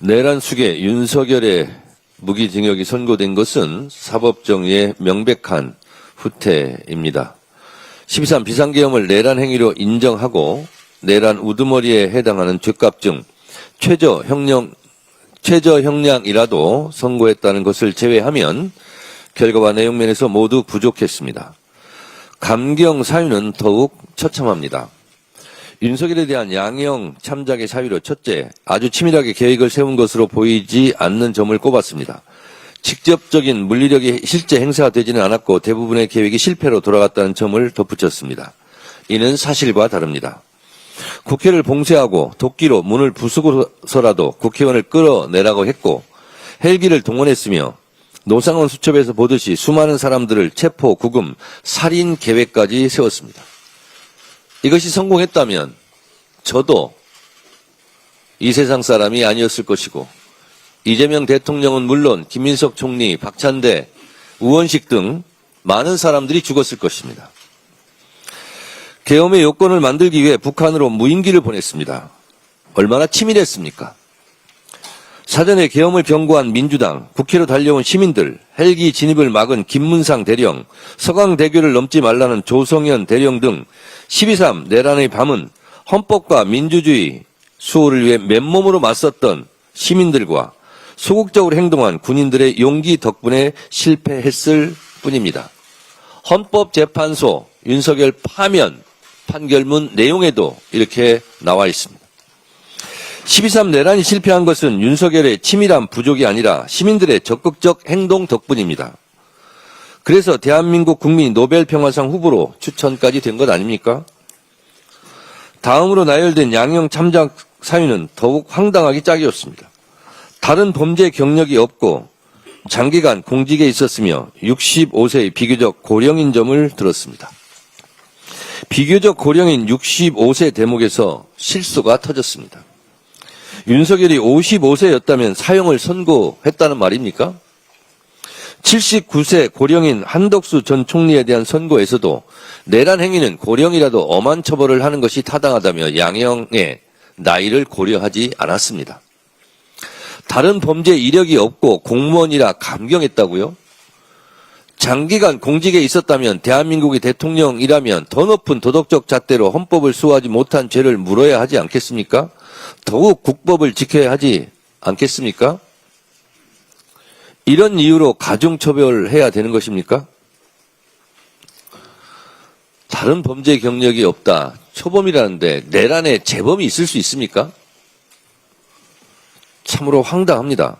내란 수계 윤석열의 무기징역이 선고된 것은 사법정의의 명백한 후퇴입니다. 12.3 비상계엄을 내란 행위로 인정하고 내란 우두머리에 해당하는 죄값 중 최저 형량이라도 선고했다는 것을 제외하면 결과와 내용면에서 모두 부족했습니다. 감경 사유는 더욱 처참합니다. 윤석열에 대한 양형 참작의 사유로 첫째, 아주 치밀하게 계획을 세운 것으로 보이지 않는 점을 꼽았습니다. 직접적인 물리력이 실제 행사되지는 않았고 대부분의 계획이 실패로 돌아갔다는 점을 덧붙였습니다. 이는 사실과 다릅니다. 국회를 봉쇄하고 도끼로 문을 부수고서라도 국회의원을 끌어내라고 했고 헬기를 동원했으며 노상원 수첩에서 보듯이 수많은 사람들을 체포, 구금, 살인 계획까지 세웠습니다. 이것이 성공했다면 저도 이 세상 사람이 아니었을 것이고 이재명 대통령은 물론 김민석 총리, 박찬대, 우원식 등 많은 사람들이 죽었을 것입니다. 계엄의 요건을 만들기 위해 북한으로 무인기를 보냈습니다. 얼마나 치밀했습니까? 사전에 계엄을 경고한 민주당, 국회로 달려온 시민들, 헬기 진입을 막은 김문상 대령, 서강대교를 넘지 말라는 조성현 대령 등 12.3 내란의 밤은 헌법과 민주주의 수호를 위해 맨몸으로 맞섰던 시민들과 소극적으로 행동한 군인들의 용기 덕분에 실패했을 뿐입니다. 헌법재판소 윤석열 파면 판결문 내용에도 이렇게 나와 있습니다. 12.3 내란이 실패한 것은 윤석열의 치밀한 부족이 아니라 시민들의 적극적 행동 덕분입니다. 그래서 대한민국 국민이 노벨평화상 후보로 추천까지 된 것 아닙니까? 다음으로 나열된 양형 참작 사유는 더욱 황당하기 짝이었습니다. 다른 범죄 경력이 없고 장기간 공직에 있었으며 65세의 비교적 고령인 점을 들었습니다. 비교적 고령인 65세 대목에서 실수가 터졌습니다. 윤석열이 55세였다면 사형을 선고했다는 말입니까? 79세 고령인 한덕수 전 총리에 대한 선고에서도 내란 행위는 고령이라도 엄한 처벌을 하는 것이 타당하다며 양형의 나이를 고려하지 않았습니다. 다른 범죄 이력이 없고 공무원이라 감경했다고요? 장기간 공직에 있었다면 대한민국의 대통령이라면 더 높은 도덕적 잣대로 헌법을 수호하지 못한 죄를 물어야 하지 않겠습니까? 더욱 국법을 지켜야 하지 않겠습니까? 이런 이유로 가중처벌해야 되는 것입니까? 다른 범죄 경력이 없다. 초범이라는데 내란에 재범이 있을 수 있습니까? 참으로 황당합니다.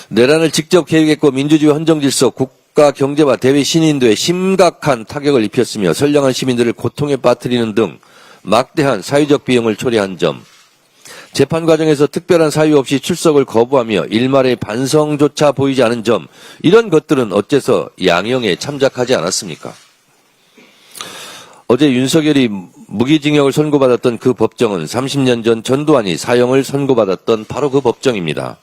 내란을 직접 계획했고 민주주의 헌정질서, 국가 경제와 대외 신인도에 심각한 타격을 입혔으며 선량한 시민들을 고통에 빠뜨리는 등 막대한 사회적 비용을 초래한 점, 재판 과정에서 특별한 사유 없이 출석을 거부하며 일말의 반성조차 보이지 않은 점, 이런 것들은 어째서 양형에 참작하지 않았습니까? 어제 윤석열이 무기징역을 선고받았던 그 법정은 30년 전 전두환이 사형을 선고받았던 바로 그 법정입니다.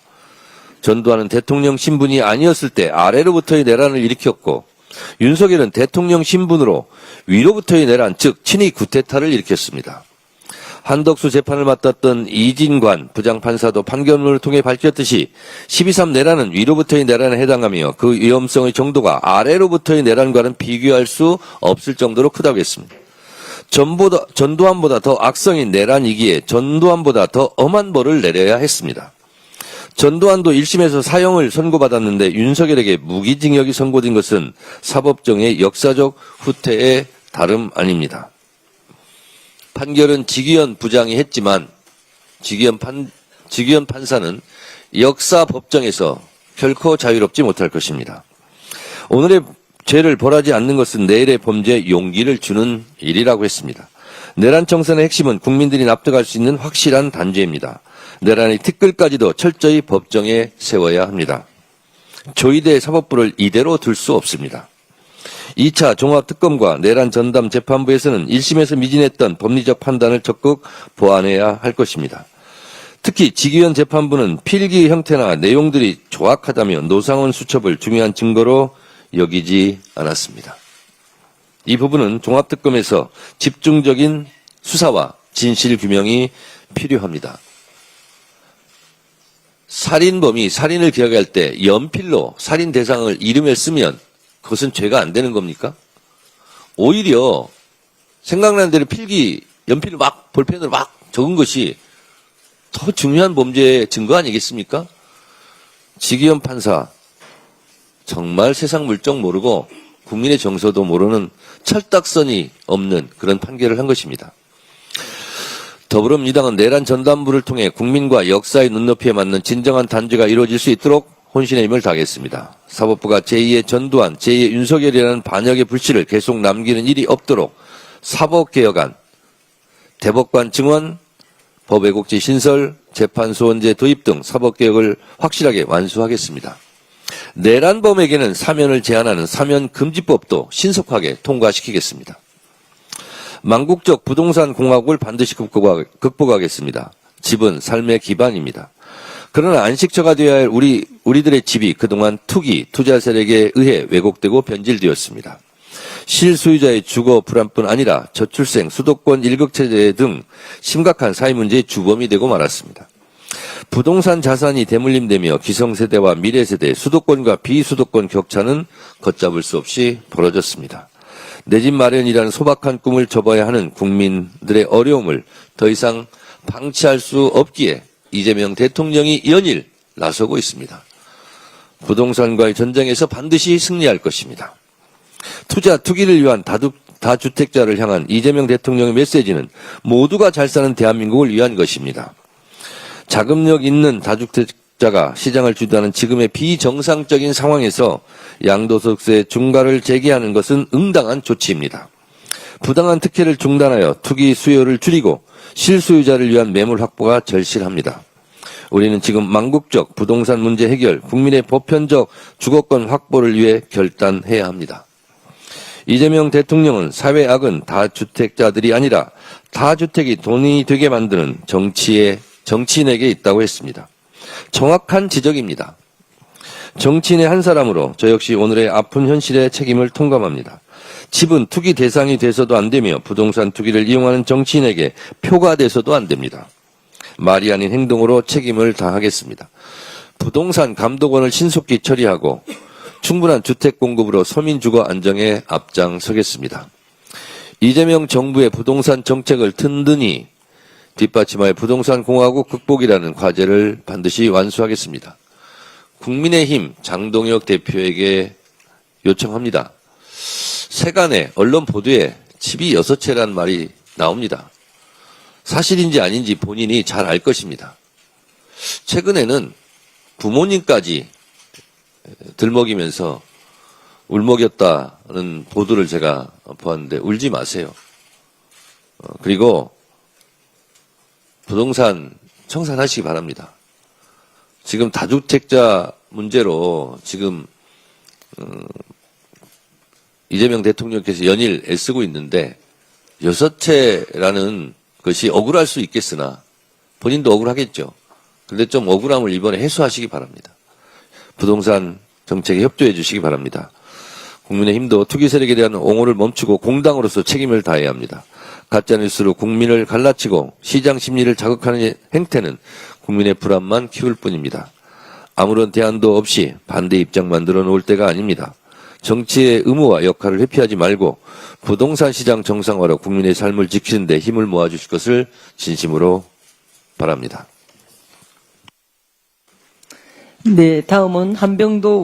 전두환은 대통령 신분이 아니었을 때 아래로부터의 내란을 일으켰고 윤석열은 대통령 신분으로 위로부터의 내란, 즉 친위 쿠데타를 일으켰습니다. 한덕수 재판을 맡았던 이진관 부장판사도 판결문을 통해 밝혔듯이 12.3 내란은 위로부터의 내란에 해당하며 그 위험성의 정도가 아래로부터의 내란과는 비교할 수 없을 정도로 크다고 했습니다. 전두환보다 더 악성인 내란이기에 전두환보다 더 엄한 벌을 내려야 했습니다. 전두환도 1심에서 사형을 선고받았는데 윤석열에게 무기징역이 선고된 것은 사법정의 역사적 후퇴의 다름 아닙니다. 판결은 지기현 부장이 했지만 지기현 판사는 역사 법정에서 결코 자유롭지 못할 것입니다. 오늘의 죄를 벌하지 않는 것은 내일의 범죄에 용기를 주는 일이라고 했습니다. 내란 청산의 핵심은 국민들이 납득할 수 있는 확실한 단죄입니다. 내란의 티끌까지도 철저히 법정에 세워야 합니다. 조이대 사법부를 이대로 둘 수 없습니다. 2차 종합특검과 내란 전담 재판부에서는 1심에서 미진했던 법리적 판단을 적극 보완해야 할 것입니다. 특히 지기현 재판부는 필기 형태나 내용들이 조악하다며 노상원 수첩을 중요한 증거로 여기지 않았습니다. 이 부분은 종합특검에서 집중적인 수사와 진실규명이 필요합니다. 살인범이 살인을 기억할 때 연필로 살인 대상을 이름에 쓰면 그것은 죄가 안 되는 겁니까? 오히려 생각나는 대로 필기 연필로 막 볼펜으로 막 적은 것이 더 중요한 범죄의 증거 아니겠습니까? 지기현 판사 정말 세상 물정 모르고 국민의 정서도 모르는 철딱선이 없는 그런 판결을 한 것입니다. 더불어민주당은 내란 전단부를 통해 국민과 역사의 눈높이에 맞는 진정한 단죄가 이루어질 수 있도록 혼신의 힘을 다하겠습니다. 사법부가 제2의 전두환, 제2의 윤석열이라는 반역의 불씨를 계속 남기는 일이 없도록 사법개혁안, 대법관 증원, 법외국지 신설, 재판소원제 도입 등 사법개혁을 확실하게 완수하겠습니다. 내란범에게는 사면을 제한하는 사면금지법도 신속하게 통과시키겠습니다. 망국적 부동산 공화국을 반드시 극복하겠습니다. 집은 삶의 기반입니다. 그러나 안식처가 되어야 할 우리들의 집이 그동안 투기, 투자 세력에 의해 왜곡되고 변질되었습니다. 실소유자의 주거 불안뿐 아니라 저출생, 수도권 일극체제 등 심각한 사회 문제의 주범이 되고 말았습니다. 부동산 자산이 대물림되며 기성세대와 미래세대, 수도권과 비수도권 격차는 걷잡을 수 없이 벌어졌습니다. 내 집 마련이라는 소박한 꿈을 접어야 하는 국민들의 어려움을 더 이상 방치할 수 없기에 이재명 대통령이 연일 나서고 있습니다. 부동산과의 전쟁에서 반드시 승리할 것입니다. 투기를 위한 다주택자를 향한 이재명 대통령의 메시지는 모두가 잘 사는 대한민국을 위한 것입니다. 자금력 있는 다주택자가 시장을 주도하는 지금의 비정상적인 상황에서 양도소득세 중과를 제기하는 것은 응당한 조치입니다. 부당한 특혜를 중단하여 투기 수요를 줄이고 실소유자를 위한 매물 확보가 절실합니다. 우리는 지금 망국적 부동산 문제 해결, 국민의 보편적 주거권 확보를 위해 결단해야 합니다. 이재명 대통령은 사회 악은 다주택자들이 아니라 다주택이 돈이 되게 만드는 정치인에게 있다고 했습니다. 정확한 지적입니다. 정치인의 한 사람으로 저 역시 오늘의 아픈 현실의 책임을 통감합니다. 집은 투기 대상이 돼서도 안 되며 부동산 투기를 이용하는 정치인에게 표가 돼서도 안 됩니다. 말이 아닌 행동으로 책임을 다하겠습니다. 부동산 감독원을 신속히 처리하고 충분한 주택 공급으로 서민 주거 안정에 앞장서겠습니다. 이재명 정부의 부동산 정책을 든든히 뒷받침하여 부동산 공화국 극복이라는 과제를 반드시 완수하겠습니다. 국민의힘 장동혁 대표에게 요청합니다. 세간의 언론 보도에 집이 6채란 말이 나옵니다. 사실인지 아닌지 본인이 잘 알 것입니다. 최근에는 부모님까지 들먹이면서 울먹였다는 보도를 제가 보았는데 울지 마세요. 그리고 부동산 청산하시기 바랍니다. 지금 다주택자 문제로 지금 이재명 대통령께서 연일 애쓰고 있는데 6채라는 것이 억울할 수 있겠으나 본인도 억울하겠죠. 그런데 좀 억울함을 이번에 해소하시기 바랍니다. 부동산 정책에 협조해 주시기 바랍니다. 국민의힘도 투기 세력에 대한 옹호를 멈추고 공당으로서 책임을 다해야 합니다. 가짜뉴스로 국민을 갈라치고 시장 심리를 자극하는 행태는 국민의 불안만 키울 뿐입니다. 아무런 대안도 없이 반대 입장 만들어 놓을 때가 아닙니다. 정치의 의무와 역할을 회피하지 말고 부동산 시장 정상화로 국민의 삶을 지키는 데 힘을 모아주실 것을 진심으로 바랍니다. 네, 다음은 한병도